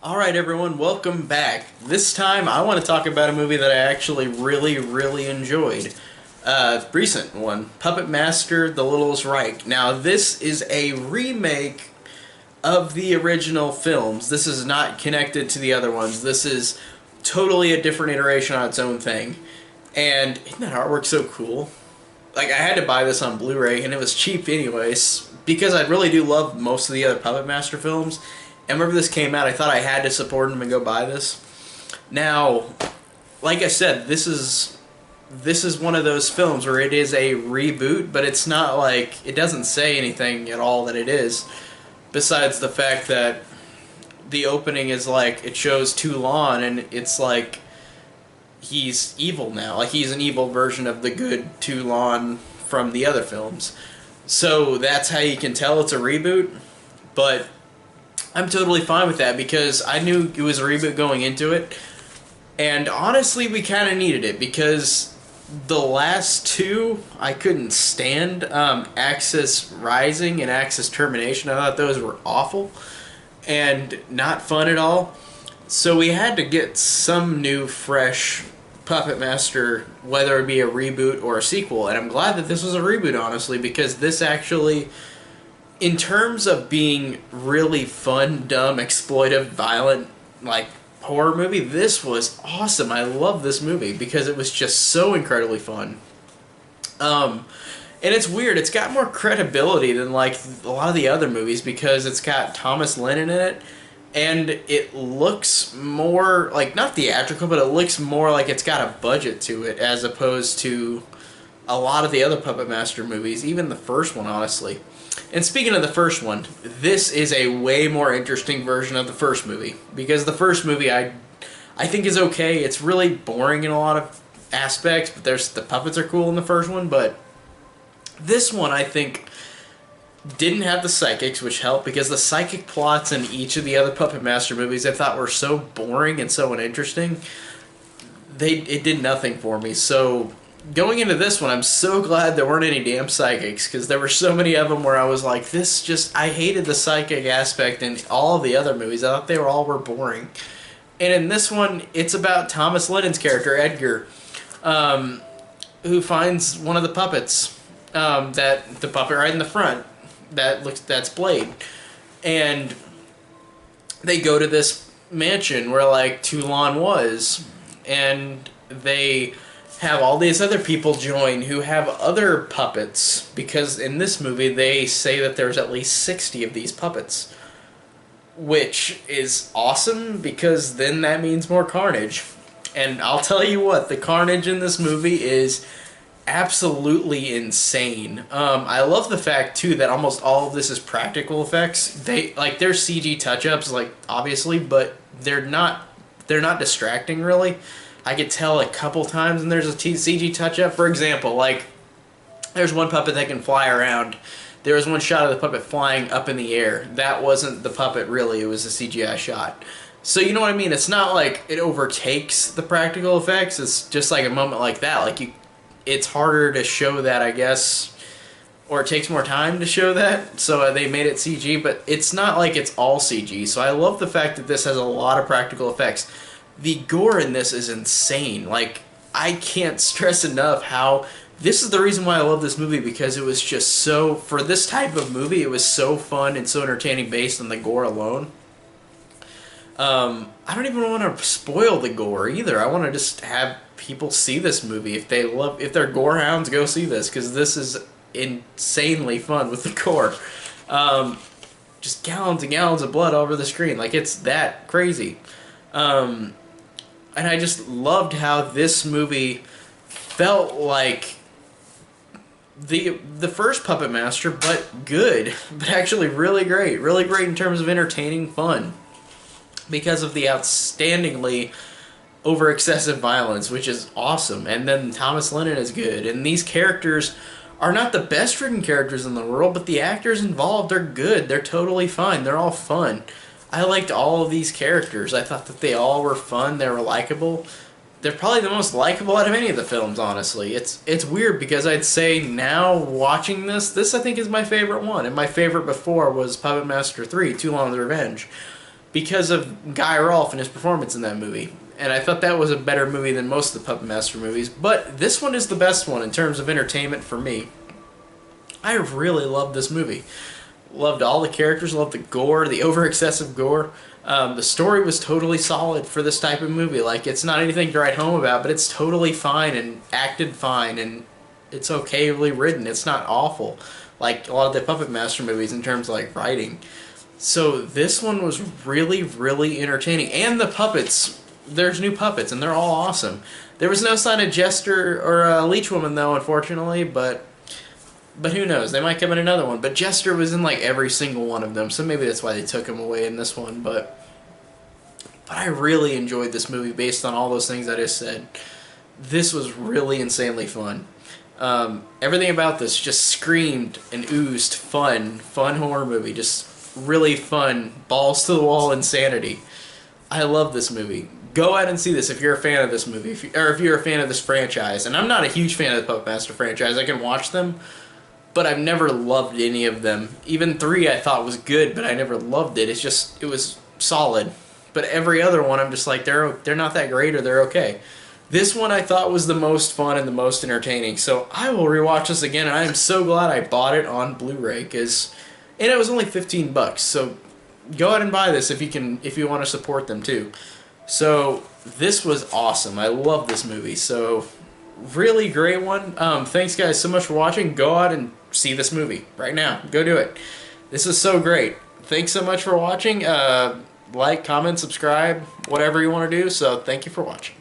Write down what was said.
Alright everyone, welcome back. This time I want to talk about a movie that I actually really enjoyed. Recent one, Puppet Master, The Littlest Reich. Now this is a remake of the original films. This is not connected to the other ones. This is totally a different iteration on its own thing. And isn't that artwork so cool? Like, I had to buy this on Blu-ray and it was cheap anyways, because I really do love most of the other Puppet Master films. And whenever this came out, I thought I had to support him and go buy this. Now, like I said, this is one of those films where it is a reboot, but it's not like, it doesn't say anything at all that it is, besides the fact that the opening is like, it shows Toulon and it's like he's evil now. Like, he's an evil version of the good Toulon from the other films. So that's how you can tell it's a reboot, but I'm totally fine with that because I knew it was a reboot going into it, and honestly we kind of needed it because the last two I couldn't stand. Axis Rising and Axis Termination, I thought those were awful and not fun at all, so we had to get some new fresh Puppet Master, whether it be a reboot or a sequel, and I'm glad that this was a reboot, honestly, because this actually, in terms of being really fun, dumb, exploitive, violent, like, horror movie, this was awesome. I love this movie because it was just so incredibly fun. And it's weird. It's got more credibility than, like, a lot of the other movies because it's got Thomas Lennon in it, and it looks more, like, not theatrical, but it looks more like it's got a budget to it as opposed to a lot of the other Puppet Master movies, even the first one, honestly. And speaking of the first one, this is a way more interesting version of the first movie. Because the first movie I think is okay. It's really boring in a lot of aspects, but the puppets are cool in the first one. But this one, I think, didn't have the psychics, which helped, because the psychic plots in each of the other Puppet Master movies I thought were so boring and so uninteresting. It did nothing for me. So going into this one, I'm so glad there weren't any damn psychics, because there were so many of them where I was like, I hated the psychic aspect in all of the other movies. I thought they all were boring. And in this one, it's about Thomas Lennon's character, Edgar, who finds one of the puppets, the puppet right in the front, that's Blade. And they go to this mansion where, like, Toulon was, and they have all these other people join who have other puppets, because in this movie they say that there's at least 60 of these puppets, which is awesome because then that means more carnage. And I'll tell you what, the carnage in this movie is absolutely insane. I love the fact too that almost all of this is practical effects. There's CG touch-ups, like, obviously, but they're not distracting really. I could tell a couple times and there's a CG touch-up. For example, like, there's one puppet that can fly around. There was one shot of the puppet flying up in the air. That wasn't the puppet really, it was a CGI shot. So you know what I mean? It's not like it overtakes the practical effects. It's just like a moment like that. Like, it's harder to show that, I guess, or it takes more time to show that, so they made it CG, but it's not like it's all CG. So I love the fact that this has a lot of practical effects. The gore in this is insane. Like, I can't stress enough how this is the reason why I love this movie, because it was just so, for this type of movie, it was so fun and so entertaining based on the gore alone. I don't even want to spoil the gore either. I want to just have people see this movie. If they're gore hounds, go see this, because this is insanely fun with the gore. Just gallons and gallons of blood over the screen. Like, it's that crazy. And I just loved how this movie felt like the first Puppet Master, but good. But actually really great. Really great in terms of entertaining fun, because of the outstandingly over-excessive violence, which is awesome. And then Thomas Lennon is good. And these characters are not the best-written characters in the world, but the actors involved are good. They're totally fine. They're all fun. I liked all of these characters. I thought that they all were fun. They were likable. They're probably the most likable out of any of the films, honestly. It's weird because I'd say now, watching this I think is my favorite one. And my favorite before was Puppet Master 3, Toulon's Revenge. because of Guy Rolfe and his performance in that movie. And I thought that was a better movie than most of the Puppet Master movies. But this one is the best one in terms of entertainment for me. I really loved this movie. Loved all the characters, loved the gore, the over-excessive gore. The story was totally solid for this type of movie. Like, it's not anything to write home about, but it's totally fine and acted fine, and it's okayly written. It's not awful, like a lot of the Puppet Master movies in terms of, like, writing. So this one was really, really entertaining. And the puppets, there's new puppets, and they're all awesome. There was no sign of Jester or Leech Woman, though, unfortunately, but who knows? They might come in another one. But Jester was in like every single one of them, so maybe that's why they took him away in this one. But I really enjoyed this movie based on all those things I just said. This was really insanely fun. Everything about this just screamed and oozed fun horror movie. Just really fun, balls to the wall insanity. I love this movie. Go out and see this if you're a fan of this movie, or if you're a fan of this franchise. And I'm not a huge fan of the Puppet Master franchise. I can watch them, but I've never loved any of them. Even 3 I thought was good, but I never loved it. It's just, it was solid. But every other one, I'm just like, they're not that great, or they're okay. This one I thought was the most fun and the most entertaining. So I will rewatch this again, and I am so glad I bought it on Blu-ray, and it was only $15. So go ahead and buy this if you want to support them too. So this was awesome. I love this movie. So really great one. Thanks guys so much for watching. Go out and see this movie right now. Go do it. This is so great. Thanks so much for watching. Like, comment, subscribe, whatever you want to do. So thank you for watching.